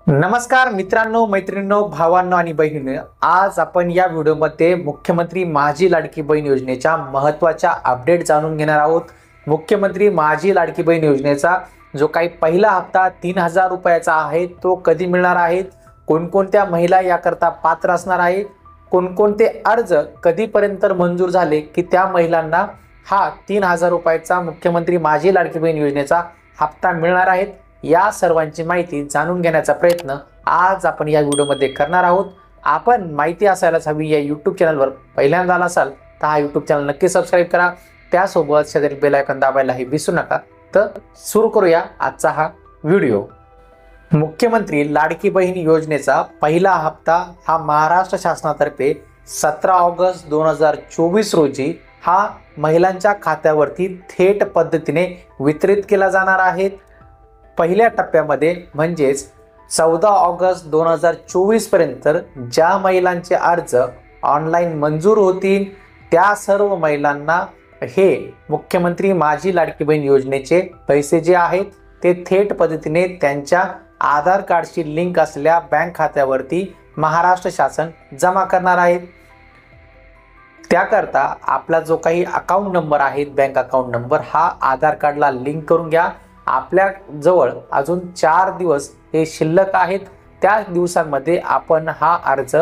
नमस्कार मित्रांनो, मैत्रिणींनो, भावांनो आणि बहिणींनो, आज आपण या व्हिडिओमध्ये मुख्यमंत्री माझी लाडकी बहीण योजनेच्या महत्त्वाच्या अपडेट जाणून घेणार आहोत। मुख्यमंत्री माझी लाडकी बहीण योजनेचा जो काही पहिला हप्ता 3000 रुपयाचा आहे तो कधी मिळणार आहे, कोणकोणत्या महिला याकरता पात्र असणार आहेत, कोणकोणते अर्ज कधीपर्यंत मंजूर झाले की त्या महिलांना हा 3000 रुपयाचा मुख्यमंत्री माझी लाडकी बहीण योजनेचा हप्ता मिळणार आहे, या सर्वांची माहिती जाणून घेण्याचा प्रयत्न आज आपण या व्हिडिओमध्ये करणार आहोत। आपण माहिती असायलाच हवी या YouTube चॅनलवर पहिल्यांदा आला असाल तर हा YouTube चॅनल नक्की सबस्क्राइब करा, त्यासोबत शेजारी बेल आयकॉन दाबायलाही विसरू नका। तर सुरू करूया आजचा हा व्हिडिओ। मुख्यमंत्री लाडकी बहीण योजनेचा पहिला हप्ता हा महाराष्ट्र शासनातर्फे 17 ऑगस्ट 2024 रोजी हा महिलांच्या खात्यावरती थेट पद्धतीने वितरित केला जाणार आहे। पहिल्या टप्प्यामध्ये म्हणजेच 14 ऑगस्ट 2024 पर्यंत ज्या महिलांचे अर्ज ऑनलाईन मंजूर होतील त्या सर्व महिलांना हे मुख्यमंत्री माझी लाडकी बहीण योजनेचे पैसे जे आहेत ते थेट पद्धतीने त्यांच्या आधार कार्डशी लिंक असलेल्या बँक खात्यावरती महाराष्ट्र शासन जमा करणार आहे। त्याकरता आपला जो काही अकाउंट नंबर आहे, बँक अकाउंट नंबर, हा आधार कार्डला लिंक करून घ्या। आपल्या जवळ अजून 4 दिवस हे शिल्लक आहेत, त्या दिवसांमध्ये आपण हा अर्ज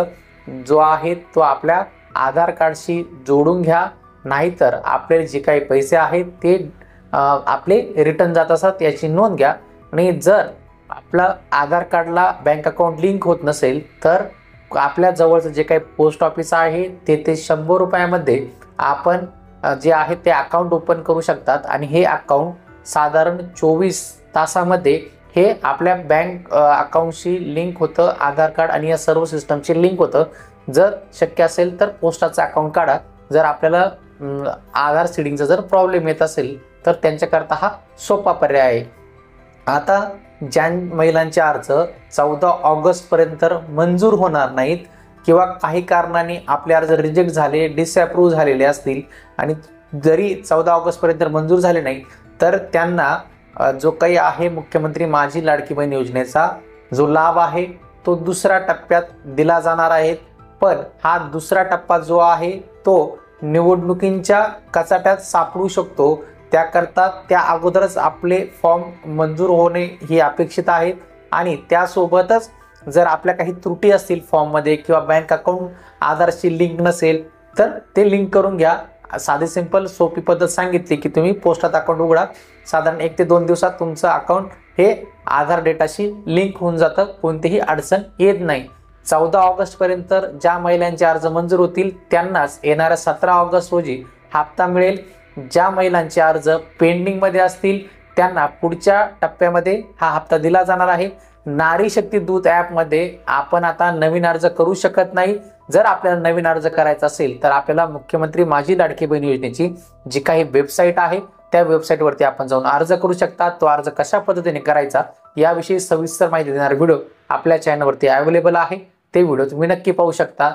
जो आहे तो आपल्या आधार कार्डशी जोडून घ्या, नाहीतर आपले जे काही पैसे आहेत ते आपले रिटर्न जात असतात याची नोंद घ्या। आणि जर आपला आधार कार्डला बँक अकाउंट लिंक होत नसेल तर आपल्या जवळचं जे काही पोस्ट ऑफिस आहे ते 100 रुपयामध्ये आपण जे आहे ते अकाउंट ओपन करू शकतात आणि हे अकाउंट साधारण 24 तासामध्ये हे आपल्या बँक अकाउंटशी लिंक होतं, आधार कार्ड आणि या सर्व सिस्टमशी लिंक होतं। जर शक्य असेल तर पोस्टाचं अकाउंट काढा। जर आपल्याला आधार सीडिंगचा जर प्रॉब्लेम येत असेल तर त्यांच्याकरता हा सोपा पर्याय आहे। आता ज्या महिलांचे अर्ज 14 ऑगस्ट पर्यंत मंजूर होणार नाहीत किंवा काही कारणाने आपले अर्ज रिजेक्ट झाले, डिसअप्रूव्ह झालेले असतील आणि जरी 14 ऑगस्ट पर्यंत मंजूर झाले नाही तर त्यांना जो काही आहे मुख्यमंत्री माझी लाडकी बहीण योजनेचा जो लाभ आहे तो दुसऱ्या टप्प्यात दिला जाणार आहे। पण हा दुसरा टप्पा जो आहे तो निवडणुकींच्या कचाट्यात सापडू शकतो, त्याकरता त्या अगोदरच आपले फॉर्म मंजूर होणे ही अपेक्षित आहे। आणि त्यासोबतच जर आपल्या काही त्रुटी असतील फॉर्ममध्ये किंवा बँक अकाउंट आधारशी लिंक नसेल तर ते लिंक करून घ्या। साधी सिंपल सोपी पद्धत सांगितली की तुम्ही पोस्टात अकाउंट उघडा, साधारण 1 ते 2 दिवसात तुमचं अकाउंट हे आधार डेटाशी लिंक होऊन जातं, कोणतीही अडचण येत नाही। 14 ऑगस्ट पर्यंत ज्या महिलांचे अर्ज मंजूर होतील त्यांनाच येणाऱ्या 17 ऑगस्ट रोजी हप्ता मिळेल। ज्या महिलांचे अर्ज पेंडिंगमध्ये असतील त्यांना पुढच्या टप्प्यामध्ये हा हप्ता दिला जाणार आहे। नारी शक्ती दूत ॲपमध्ये आपण आता नवीन अर्ज करू शकत नाही। जर आपल्याला नवीन अर्ज करायचा असेल तर आपल्याला मुख्यमंत्री माझी लाडकी बहीण योजनेची जी काही वेबसाईट आहे त्या वेबसाईटवरती आपण जाऊन अर्ज करू शकता। तो अर्ज कशा पद्धतीने करायचा याविषयी सविस्तर माहिती देणारा व्हिडिओ आपल्या चॅनलवरती अवेलेबल आहे, ते व्हिडिओ तुम्ही नक्की पाहू शकता।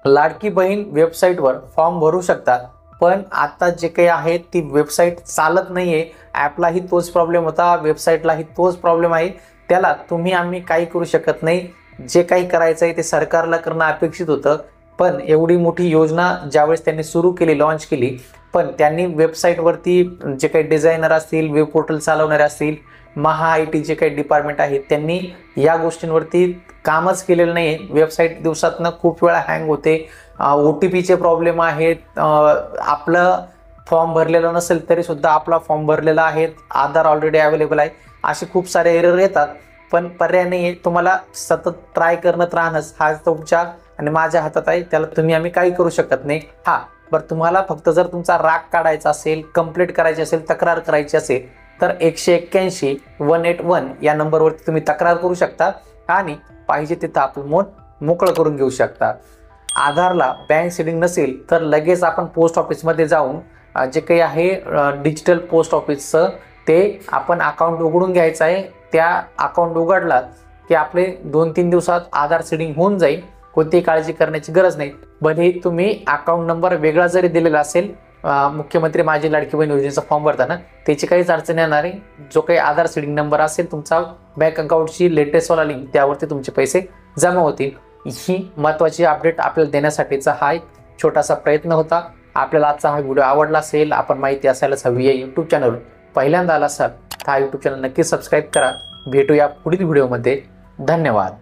लाडकी बहीण वेबसाईटवर फॉर्म भरू शकता, पण आता जे काही आहे ती वेबसाईट चालत नाहीये। ॲपलाही तोच प्रॉब्लेम होता, वेबसाईटलाही तोच प्रॉब्लेम आहे। त्याला तुम्ही आम्ही काही करू शकत नाही। जे काही करायचं आहे ते सरकारला करणं अपेक्षित होतं, पण एवढी मोठी योजना ज्यावेळेस त्यांनी सुरू केली, लॉन्च केली, पण त्यांनी वेबसाईटवरती जे काही डिझायनर असतील, वेब पोर्टल चालवणारे असतील, महाआयटी जे काही डिपार्टमेंट आहे त्यांनी या गोष्टींवरती कामच केलेलं नाही। वेबसाईट दिवसातनं खूप वेळा हँग होते, OTPचे प्रॉब्लेम आहेत, आपलं फॉर्म भरलेलं नसेल तरी सुद्धा आपला फॉर्म भरलेला आहे, आधार ऑलरेडी अवेलेबल आहे, असे खूप सारे एरर येतात। पण पर्याय नाही आहे, तुम्हाला सतत ट्राय करत राहणंच हा तुमच्या आणि माझ्या हातात आहे, त्याला तुम्ही आम्ही काही करू शकत नाही। हा बरं, तुम्हाला फक्त जर तुमचा राग काढायचा असेल, कंप्लीट करायची असेल, तक्रार करायची असेल तर 181 181 या नंबरवरती तुम्ही तक्रार करू शकता आणि पाहिजे तिथं आपलं मन मोकळं करून घेऊ शकता। आधारला बँक सीडिंग नसेल तर लगेच आपण पोस्ट ऑफिसमध्ये जाऊन जे काही आहे डिजिटल पोस्ट ऑफिसचं ते आपण अकाउंट उघडून घ्यायचं आहे। त्या अकाउंट उघडला की आपले 2-3 दिवसात आधार सीडिंग होऊन जाईल, कोणतीही काळजी करण्याची गरज नाही। भले तुम्ही अकाउंट नंबर वेगळा जरी दिलेला असेल मुख्यमंत्री माझी लाडकी बहीण योजनेचा फॉर्म भरताना त्याची काहीच अडचण येणार नाही. जो काही आधार सीडिंग नंबर असेल तुमचा बँक अकाउंटची लेटेस्टवाला लिंक, त्यावरती तुमचे पैसे जमा होतील. ही महत्त्वाची अपडेट आपल्याला देण्यासाठीचा हा एक छोटासा प्रयत्न होता. आपल्याला आजचा हा व्हिडिओ आवडला असेल, आपण माहिती असायलाच हवी आहे यूट्यूब चॅनल पहिल्यांदा आला असाल तर हा यूट्यूब चॅनल नक्की सबस्क्राईब करा. भेटूया पुढील व्हिडिओमध्ये. धन्यवाद.